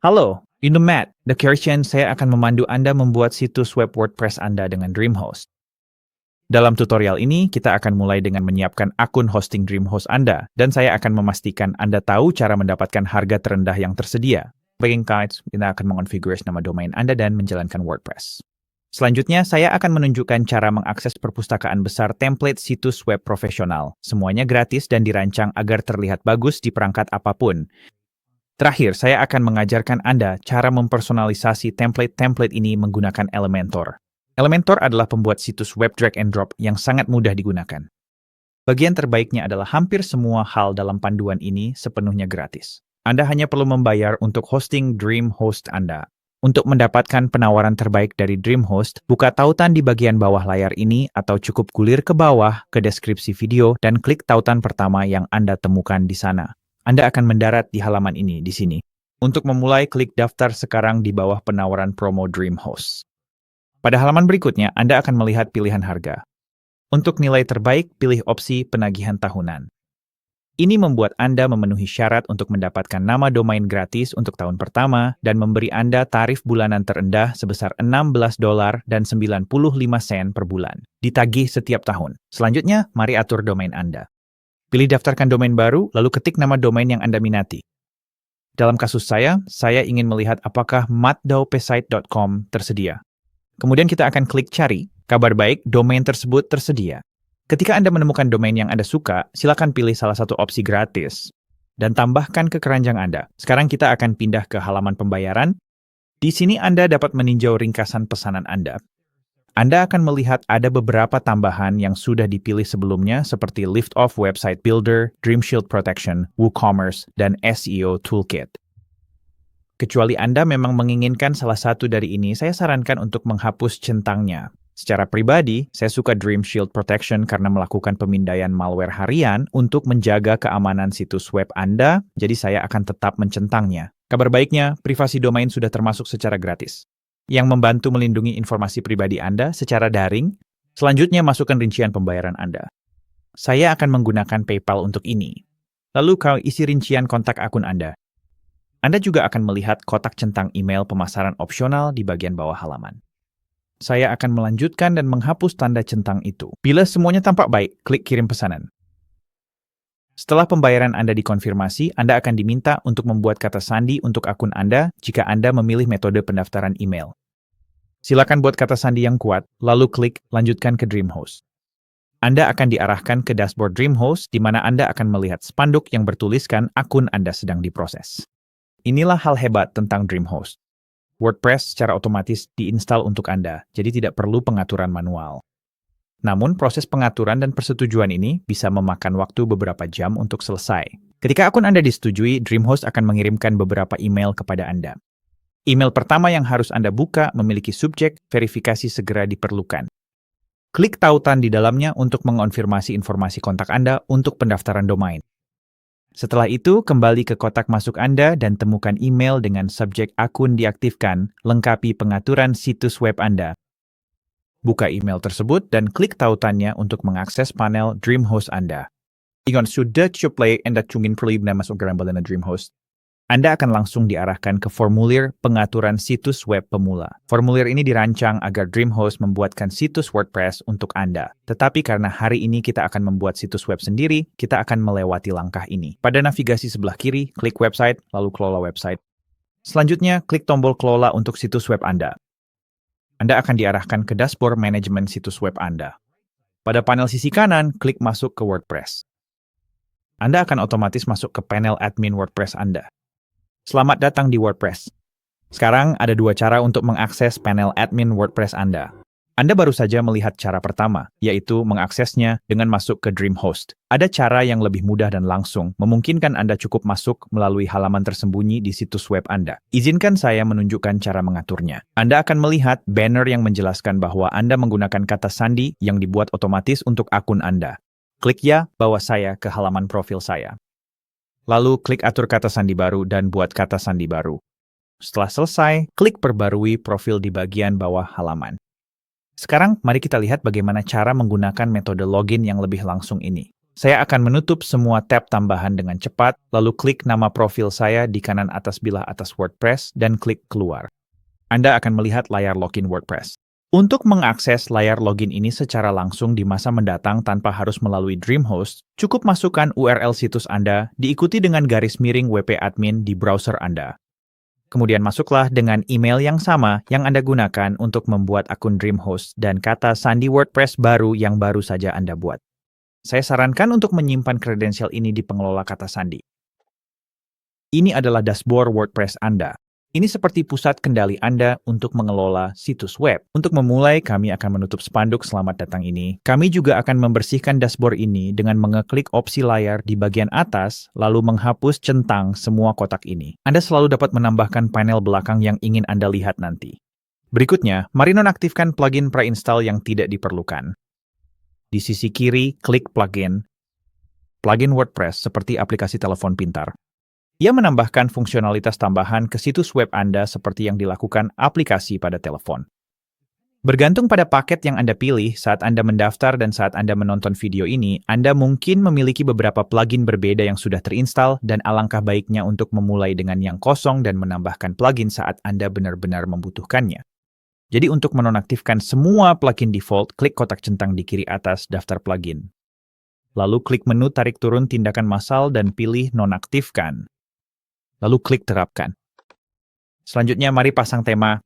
Halo, in the Mat, The Christian, saya akan memandu Anda membuat situs web WordPress Anda dengan DreamHost. Dalam tutorial ini, kita akan mulai dengan menyiapkan akun hosting DreamHost Anda, dan saya akan memastikan Anda tahu cara mendapatkan harga terendah yang tersedia. Bagian guides, kita akan mengonfigurasi nama domain Anda dan menjalankan WordPress. Selanjutnya, saya akan menunjukkan cara mengakses perpustakaan besar template situs web profesional. Semuanya gratis dan dirancang agar terlihat bagus di perangkat apapun. Terakhir, saya akan mengajarkan Anda cara mempersonalisasi template-template ini menggunakan Elementor. Elementor adalah pembuat situs web drag and drop yang sangat mudah digunakan. Bagian terbaiknya adalah hampir semua hal dalam panduan ini sepenuhnya gratis. Anda hanya perlu membayar untuk hosting DreamHost Anda. Untuk mendapatkan penawaran terbaik dari DreamHost, buka tautan di bagian bawah layar ini atau cukup gulir ke bawah ke deskripsi video dan klik tautan pertama yang Anda temukan di sana. Anda akan mendarat di halaman ini di sini. Untuk memulai, klik daftar sekarang di bawah penawaran promo DreamHost. Pada halaman berikutnya, Anda akan melihat pilihan harga. Untuk nilai terbaik, pilih opsi penagihan tahunan. Ini membuat Anda memenuhi syarat untuk mendapatkan nama domain gratis untuk tahun pertama dan memberi Anda tarif bulanan terendah sebesar $16.95 per bulan. Ditagih setiap tahun. Selanjutnya, mari atur domain Anda. Pilih daftarkan domain baru, lalu ketik nama domain yang Anda minati. Dalam kasus saya ingin melihat apakah matdaupesite.com tersedia. Kemudian kita akan klik cari. Kabar baik, domain tersebut tersedia. Ketika Anda menemukan domain yang Anda suka, silakan pilih salah satu opsi gratis dan tambahkan ke keranjang Anda. Sekarang kita akan pindah ke halaman pembayaran. Di sini Anda dapat meninjau ringkasan pesanan Anda. Anda akan melihat ada beberapa tambahan yang sudah dipilih sebelumnya seperti Liftoff Website Builder, Dream Shield Protection, WooCommerce, dan SEO Toolkit. Kecuali Anda memang menginginkan salah satu dari ini, saya sarankan untuk menghapus centangnya. Secara pribadi, saya suka Dream Shield Protection karena melakukan pemindaian malware harian untuk menjaga keamanan situs web Anda, jadi saya akan tetap mencentangnya. Kabar baiknya, privasi domain sudah termasuk secara gratis, yang membantu melindungi informasi pribadi Anda secara daring. Selanjutnya, masukkan rincian pembayaran Anda. Saya akan menggunakan PayPal untuk ini. Lalu kau isi rincian kontak akun Anda. Anda juga akan melihat kotak centang email pemasaran opsional di bagian bawah halaman. Saya akan melanjutkan dan menghapus tanda centang itu. Bila semuanya tampak baik, klik kirim pesanan. Setelah pembayaran Anda dikonfirmasi, Anda akan diminta untuk membuat kata sandi untuk akun Anda jika Anda memilih metode pendaftaran email. Silakan buat kata sandi yang kuat, lalu klik lanjutkan ke DreamHost. Anda akan diarahkan ke dashboard DreamHost di mana Anda akan melihat spanduk yang bertuliskan akun Anda sedang diproses. Inilah hal hebat tentang DreamHost. WordPress secara otomatis diinstal untuk Anda, jadi tidak perlu pengaturan manual. Namun, proses pengaturan dan persetujuan ini bisa memakan waktu beberapa jam untuk selesai. Ketika akun Anda disetujui, DreamHost akan mengirimkan beberapa email kepada Anda. Email pertama yang harus Anda buka memiliki subjek verifikasi segera diperlukan. Klik tautan di dalamnya untuk mengonfirmasi informasi kontak Anda untuk pendaftaran domain. Setelah itu, kembali ke kotak masuk Anda dan temukan email dengan subjek akun diaktifkan, lengkapi pengaturan situs web Anda. Buka email tersebut dan klik tautannya untuk mengakses panel DreamHost Anda. Ingat, sudah coba Anda cungin perlu masuk ke rambalan DreamHost. Anda akan langsung diarahkan ke formulir pengaturan situs web pemula. Formulir ini dirancang agar DreamHost membuatkan situs WordPress untuk Anda. Tetapi karena hari ini kita akan membuat situs web sendiri, kita akan melewati langkah ini. Pada navigasi sebelah kiri, klik website, lalu kelola website. Selanjutnya, klik tombol kelola untuk situs web Anda. Anda akan diarahkan ke dashboard manajemen situs web Anda. Pada panel sisi kanan, klik masuk ke WordPress. Anda akan otomatis masuk ke panel admin WordPress Anda. Selamat datang di WordPress. Sekarang ada dua cara untuk mengakses panel admin WordPress Anda. Anda baru saja melihat cara pertama, yaitu mengaksesnya dengan masuk ke DreamHost. Ada cara yang lebih mudah dan langsung, memungkinkan Anda cukup masuk melalui halaman tersembunyi di situs web Anda. Izinkan saya menunjukkan cara mengaturnya. Anda akan melihat banner yang menjelaskan bahwa Anda menggunakan kata sandi yang dibuat otomatis untuk akun Anda. Klik ya, bawa saya ke halaman profil saya. Lalu klik atur kata sandi baru dan buat kata sandi baru. Setelah selesai, klik perbarui profil di bagian bawah halaman. Sekarang, mari kita lihat bagaimana cara menggunakan metode login yang lebih langsung ini. Saya akan menutup semua tab tambahan dengan cepat, lalu klik nama profil saya di kanan atas bilah atas WordPress dan klik keluar. Anda akan melihat layar login WordPress. Untuk mengakses layar login ini secara langsung di masa mendatang tanpa harus melalui DreamHost, cukup masukkan URL situs Anda diikuti dengan garis miring WP admin di browser Anda. Kemudian masuklah dengan email yang sama yang Anda gunakan untuk membuat akun DreamHost dan kata sandi WordPress baru yang baru saja Anda buat. Saya sarankan untuk menyimpan kredensial ini di pengelola kata sandi. Ini adalah dashboard WordPress Anda. Ini seperti pusat kendali Anda untuk mengelola situs web. Untuk memulai, kami akan menutup spanduk selamat datang ini. Kami juga akan membersihkan dashboard ini dengan mengeklik opsi layar di bagian atas, lalu menghapus centang semua kotak ini. Anda selalu dapat menambahkan panel belakang yang ingin Anda lihat nanti. Berikutnya, mari nonaktifkan plugin pre-install yang tidak diperlukan. Di sisi kiri, klik plugin WordPress seperti aplikasi telepon pintar. Ia menambahkan fungsionalitas tambahan ke situs web Anda seperti yang dilakukan aplikasi pada telepon. Bergantung pada paket yang Anda pilih saat Anda mendaftar dan saat Anda menonton video ini, Anda mungkin memiliki beberapa plugin berbeda yang sudah terinstall dan alangkah baiknya untuk memulai dengan yang kosong dan menambahkan plugin saat Anda benar-benar membutuhkannya. Jadi untuk menonaktifkan semua plugin default, klik kotak centang di kiri atas daftar plugin. Lalu klik menu tarik turun tindakan massal dan pilih nonaktifkan. Lalu klik terapkan. Selanjutnya mari pasang tema.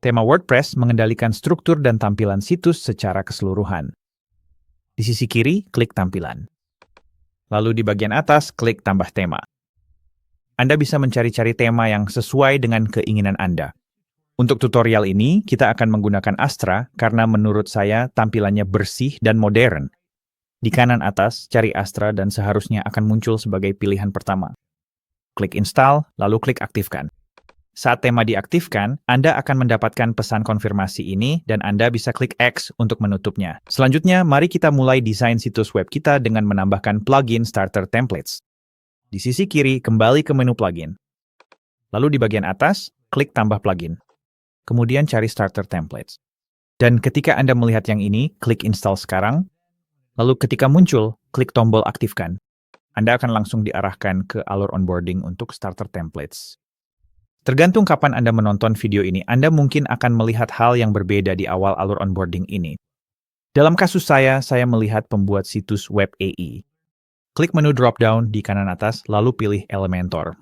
Tema WordPress mengendalikan struktur dan tampilan situs secara keseluruhan. Di sisi kiri, klik tampilan. Lalu di bagian atas, klik tambah tema. Anda bisa mencari-cari tema yang sesuai dengan keinginan Anda. Untuk tutorial ini, kita akan menggunakan Astra karena menurut saya tampilannya bersih dan modern. Di kanan atas, cari Astra dan seharusnya akan muncul sebagai pilihan pertama. Klik install, lalu klik aktifkan. Saat tema diaktifkan, Anda akan mendapatkan pesan konfirmasi ini dan Anda bisa klik X untuk menutupnya. Selanjutnya, mari kita mulai desain situs web kita dengan menambahkan plugin Starter Templates. Di sisi kiri, kembali ke menu plugin. Lalu di bagian atas, klik tambah plugin. Kemudian cari Starter Templates. Dan ketika Anda melihat yang ini, klik install sekarang. Lalu ketika muncul, klik tombol aktifkan. Anda akan langsung diarahkan ke alur onboarding untuk Starter Templates. Tergantung kapan Anda menonton video ini, Anda mungkin akan melihat hal yang berbeda di awal alur onboarding ini. Dalam kasus saya melihat pembuat situs web AI. Klik menu drop-down di kanan atas, lalu pilih Elementor.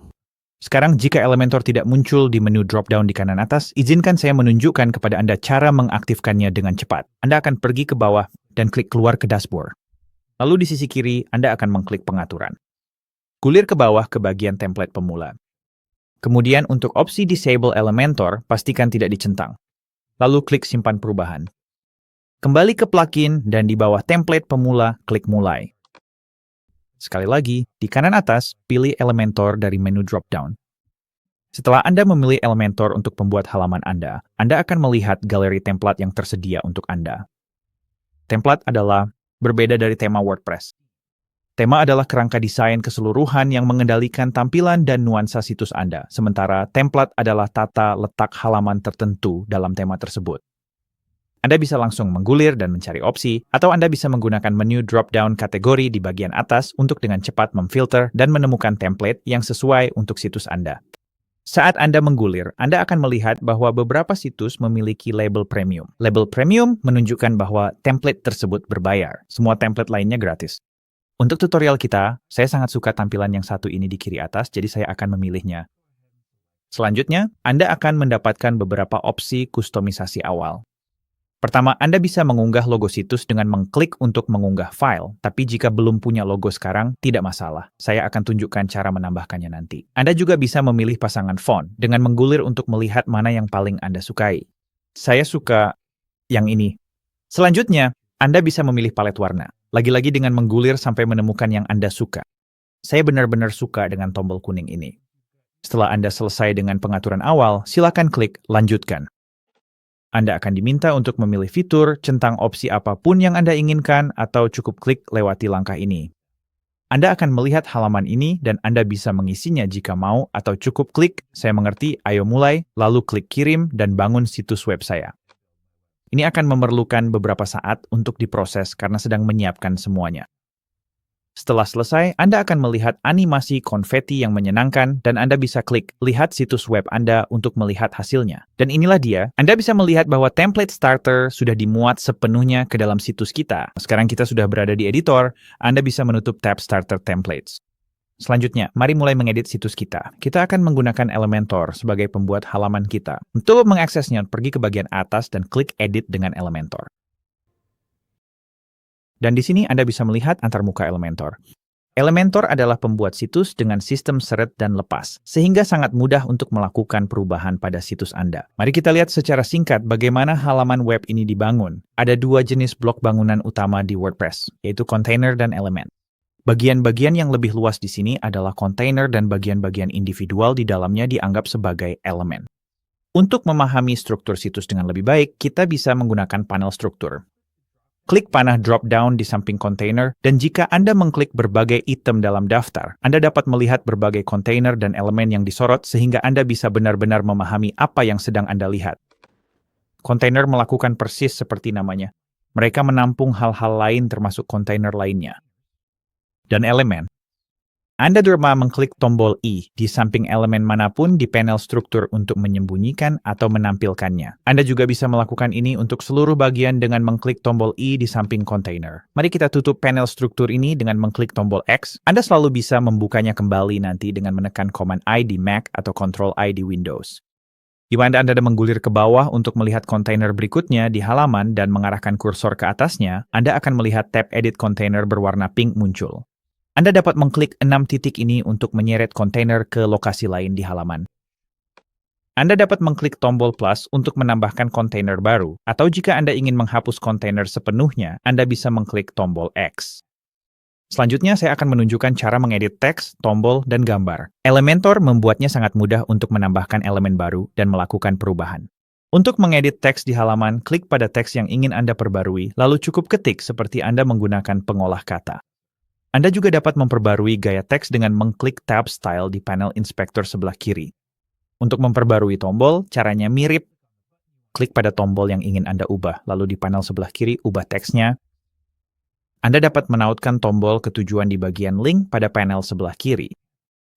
Sekarang, jika Elementor tidak muncul di menu drop-down di kanan atas, izinkan saya menunjukkan kepada Anda cara mengaktifkannya dengan cepat. Anda akan pergi ke bawah dan klik keluar ke dashboard. Lalu di sisi kiri, Anda akan mengklik pengaturan. Gulir ke bawah ke bagian template pemula. Kemudian untuk opsi Disable Elementor, pastikan tidak dicentang. Lalu klik simpan perubahan. Kembali ke plugin dan di bawah template pemula, klik mulai. Sekali lagi, di kanan atas, pilih Elementor dari menu drop-down. Setelah Anda memilih Elementor untuk pembuat halaman Anda akan melihat galeri template yang tersedia untuk Anda. Template adalah berbeda dari tema WordPress. Tema adalah kerangka desain keseluruhan yang mengendalikan tampilan dan nuansa situs Anda, sementara template adalah tata letak halaman tertentu dalam tema tersebut. Anda bisa langsung menggulir dan mencari opsi, atau Anda bisa menggunakan menu drop-down kategori di bagian atas untuk dengan cepat memfilter dan menemukan template yang sesuai untuk situs Anda. Saat Anda menggulir, Anda akan melihat bahwa beberapa situs memiliki label premium. Label premium menunjukkan bahwa template tersebut berbayar. Semua template lainnya gratis. Untuk tutorial kita, saya sangat suka tampilan yang satu ini di kiri atas, jadi saya akan memilihnya. Selanjutnya, Anda akan mendapatkan beberapa opsi kustomisasi awal. Pertama, Anda bisa mengunggah logo situs dengan mengklik untuk mengunggah file, tapi jika belum punya logo sekarang, tidak masalah. Saya akan tunjukkan cara menambahkannya nanti. Anda juga bisa memilih pasangan font dengan menggulir untuk melihat mana yang paling Anda sukai. Saya suka yang ini. Selanjutnya, Anda bisa memilih palet warna. Lagi-lagi dengan menggulir sampai menemukan yang Anda suka. Saya benar-benar suka dengan tombol kuning ini. Setelah Anda selesai dengan pengaturan awal, silakan klik Lanjutkan. Anda akan diminta untuk memilih fitur, centang opsi apapun yang Anda inginkan, atau cukup klik lewati langkah ini. Anda akan melihat halaman ini dan Anda bisa mengisinya jika mau, atau cukup klik, saya mengerti, ayo mulai, lalu klik kirim dan bangun situs web saya. Ini akan memerlukan beberapa saat untuk diproses karena sedang menyiapkan semuanya. Setelah selesai, Anda akan melihat animasi konfeti yang menyenangkan dan Anda bisa klik lihat situs web Anda untuk melihat hasilnya. Dan inilah dia, Anda bisa melihat bahwa template starter sudah dimuat sepenuhnya ke dalam situs kita. Sekarang kita sudah berada di editor, Anda bisa menutup tab Starter Templates. Selanjutnya, mari mulai mengedit situs kita. Kita akan menggunakan Elementor sebagai pembuat halaman kita. Untuk mengaksesnya, pergi ke bagian atas dan klik Edit dengan Elementor. Dan di sini Anda bisa melihat antarmuka Elementor. Elementor adalah pembuat situs dengan sistem seret dan lepas, sehingga sangat mudah untuk melakukan perubahan pada situs Anda. Mari kita lihat secara singkat bagaimana halaman web ini dibangun. Ada dua jenis blok bangunan utama di WordPress, yaitu container dan element. Bagian-bagian yang lebih luas di sini adalah container dan bagian-bagian individual di dalamnya dianggap sebagai elemen. Untuk memahami struktur situs dengan lebih baik, kita bisa menggunakan panel struktur. Klik panah drop-down di samping kontainer, dan jika Anda mengklik berbagai item dalam daftar, Anda dapat melihat berbagai kontainer dan elemen yang disorot sehingga Anda bisa benar-benar memahami apa yang sedang Anda lihat. Kontainer melakukan persis seperti namanya. Mereka menampung hal-hal lain termasuk kontainer lainnya. Dan elemen. Anda dapat mengklik tombol I di samping elemen manapun di panel struktur untuk menyembunyikan atau menampilkannya. Anda juga bisa melakukan ini untuk seluruh bagian dengan mengklik tombol I di samping kontainer. Mari kita tutup panel struktur ini dengan mengklik tombol X. Anda selalu bisa membukanya kembali nanti dengan menekan Command I di Mac atau Control I di Windows. Di mana Anda menggulir ke bawah untuk melihat kontainer berikutnya di halaman dan mengarahkan kursor ke atasnya, Anda akan melihat tab Edit Container berwarna pink muncul. Anda dapat mengklik 6 titik ini untuk menyeret kontainer ke lokasi lain di halaman. Anda dapat mengklik tombol plus untuk menambahkan kontainer baru, atau jika Anda ingin menghapus kontainer sepenuhnya, Anda bisa mengklik tombol X. Selanjutnya, saya akan menunjukkan cara mengedit teks, tombol, dan gambar. Elementor membuatnya sangat mudah untuk menambahkan elemen baru dan melakukan perubahan. Untuk mengedit teks di halaman, klik pada teks yang ingin Anda perbarui, lalu cukup ketik seperti Anda menggunakan pengolah kata. Anda juga dapat memperbarui gaya teks dengan mengklik tab Style di panel inspektor sebelah kiri. Untuk memperbarui tombol, caranya mirip. Klik pada tombol yang ingin Anda ubah, lalu di panel sebelah kiri, ubah teksnya. Anda dapat menautkan tombol ke tujuan di bagian link pada panel sebelah kiri.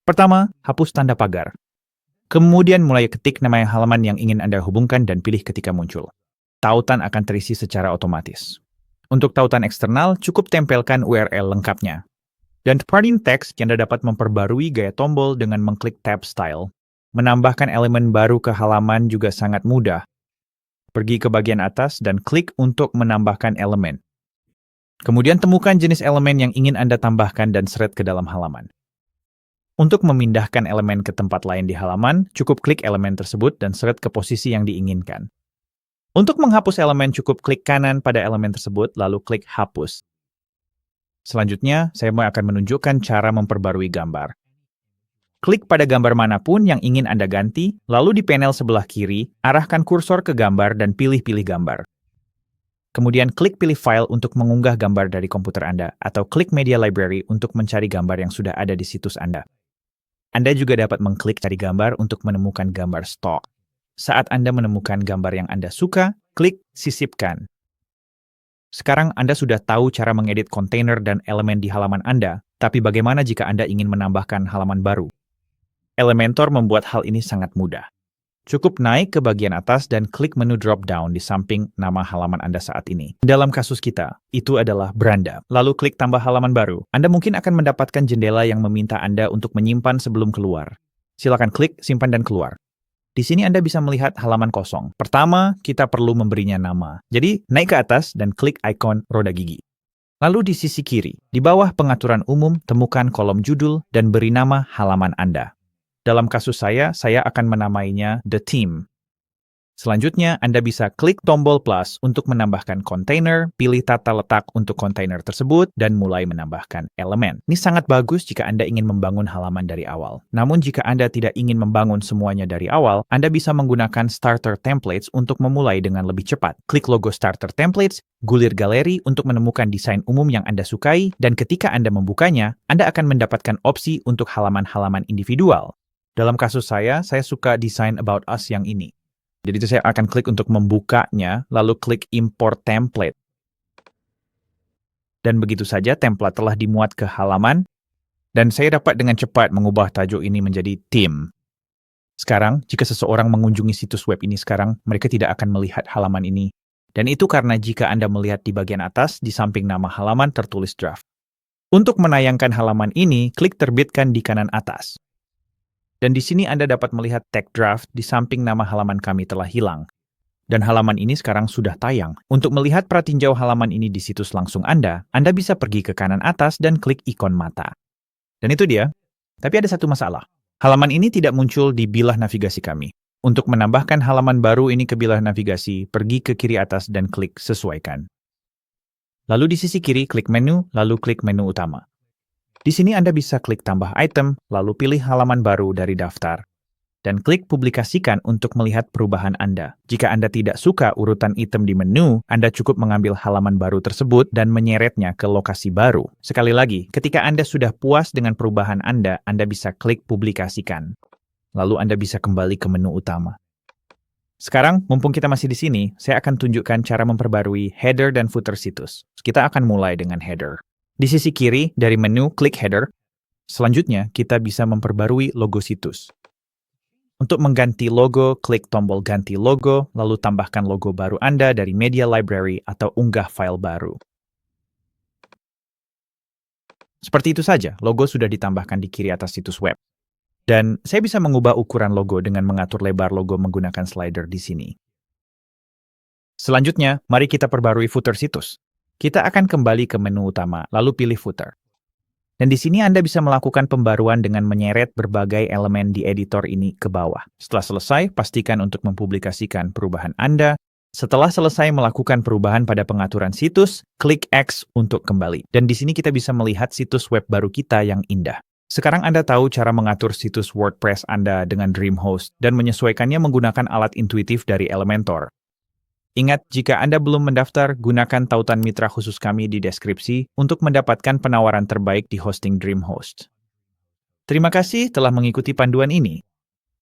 Pertama, hapus tanda pagar. Kemudian mulai ketik nama halaman yang ingin Anda hubungkan dan pilih ketika muncul. Tautan akan terisi secara otomatis. Untuk tautan eksternal, cukup tempelkan URL lengkapnya. Dan padding text, Anda dapat memperbarui gaya tombol dengan mengklik tab Style. Menambahkan elemen baru ke halaman juga sangat mudah. Pergi ke bagian atas dan klik untuk menambahkan elemen. Kemudian temukan jenis elemen yang ingin Anda tambahkan dan seret ke dalam halaman. Untuk memindahkan elemen ke tempat lain di halaman, cukup klik elemen tersebut dan seret ke posisi yang diinginkan. Untuk menghapus elemen, cukup klik kanan pada elemen tersebut, lalu klik Hapus. Selanjutnya, saya akan menunjukkan cara memperbarui gambar. Klik pada gambar manapun yang ingin Anda ganti, lalu di panel sebelah kiri, arahkan kursor ke gambar dan pilih-pilih gambar. Kemudian klik pilih file untuk mengunggah gambar dari komputer Anda, atau klik Media Library untuk mencari gambar yang sudah ada di situs Anda. Anda juga dapat mengklik cari gambar untuk menemukan gambar stok. Saat Anda menemukan gambar yang Anda suka, klik Sisipkan. Sekarang Anda sudah tahu cara mengedit kontainer dan elemen di halaman Anda, tapi bagaimana jika Anda ingin menambahkan halaman baru? Elementor membuat hal ini sangat mudah. Cukup naik ke bagian atas dan klik menu drop-down di samping nama halaman Anda saat ini. Dalam kasus kita, itu adalah beranda. Lalu klik tambah halaman baru. Anda mungkin akan mendapatkan jendela yang meminta Anda untuk menyimpan sebelum keluar. Silakan klik simpan dan keluar. Di sini Anda bisa melihat halaman kosong. Pertama, kita perlu memberinya nama. Jadi, naik ke atas dan klik ikon roda gigi. Lalu di sisi kiri, di bawah pengaturan umum, temukan kolom judul dan beri nama halaman Anda. Dalam kasus saya akan menamainya The Theme. Selanjutnya, Anda bisa klik tombol plus untuk menambahkan kontainer, pilih tata letak untuk kontainer tersebut, dan mulai menambahkan elemen. Ini sangat bagus jika Anda ingin membangun halaman dari awal. Namun jika Anda tidak ingin membangun semuanya dari awal, Anda bisa menggunakan Starter Templates untuk memulai dengan lebih cepat. Klik logo Starter Templates, gulir galeri untuk menemukan desain umum yang Anda sukai, dan ketika Anda membukanya, Anda akan mendapatkan opsi untuk halaman-halaman individual. Dalam kasus saya suka desain About Us yang ini. Jadi itu saya akan klik untuk membukanya, lalu klik Import Template. Dan begitu saja template telah dimuat ke halaman, dan saya dapat dengan cepat mengubah tajuk ini menjadi tim. Sekarang, jika seseorang mengunjungi situs web ini sekarang, mereka tidak akan melihat halaman ini. Dan itu karena jika Anda melihat di bagian atas, di samping nama halaman tertulis draft. Untuk menayangkan halaman ini, klik terbitkan di kanan atas. Dan di sini Anda dapat melihat tag draft di samping nama halaman kami telah hilang. Dan halaman ini sekarang sudah tayang. Untuk melihat pratinjau halaman ini di situs langsung Anda bisa pergi ke kanan atas dan klik ikon mata. Dan itu dia. Tapi ada satu masalah. Halaman ini tidak muncul di bilah navigasi kami. Untuk menambahkan halaman baru ini ke bilah navigasi, pergi ke kiri atas dan klik sesuaikan. Lalu di sisi kiri, klik menu, lalu klik menu utama. Di sini Anda bisa klik tambah item, lalu pilih halaman baru dari daftar. Dan klik publikasikan untuk melihat perubahan Anda. Jika Anda tidak suka urutan item di menu, Anda cukup mengambil halaman baru tersebut dan menyeretnya ke lokasi baru. Sekali lagi, ketika Anda sudah puas dengan perubahan Anda bisa klik publikasikan. Lalu Anda bisa kembali ke menu utama. Sekarang, mumpung kita masih di sini, saya akan tunjukkan cara memperbarui header dan footer situs. Kita akan mulai dengan header. Di sisi kiri, dari menu, klik header. Selanjutnya, kita bisa memperbarui logo situs. Untuk mengganti logo, klik tombol ganti logo, lalu tambahkan logo baru Anda dari media library atau unggah file baru. Seperti itu saja, logo sudah ditambahkan di kiri atas situs web. Dan saya bisa mengubah ukuran logo dengan mengatur lebar logo menggunakan slider di sini. Selanjutnya, mari kita perbarui footer situs. Kita akan kembali ke menu utama, lalu pilih footer. Dan di sini Anda bisa melakukan pembaruan dengan menyeret berbagai elemen di editor ini ke bawah. Setelah selesai, pastikan untuk mempublikasikan perubahan Anda. Setelah selesai melakukan perubahan pada pengaturan situs, klik X untuk kembali. Dan di sini kita bisa melihat situs web baru kita yang indah. Sekarang Anda tahu cara mengatur situs WordPress Anda dengan DreamHost dan menyesuaikannya menggunakan alat intuitif dari Elementor. Ingat, jika Anda belum mendaftar, gunakan tautan mitra khusus kami di deskripsi untuk mendapatkan penawaran terbaik di hosting DreamHost. Terima kasih telah mengikuti panduan ini.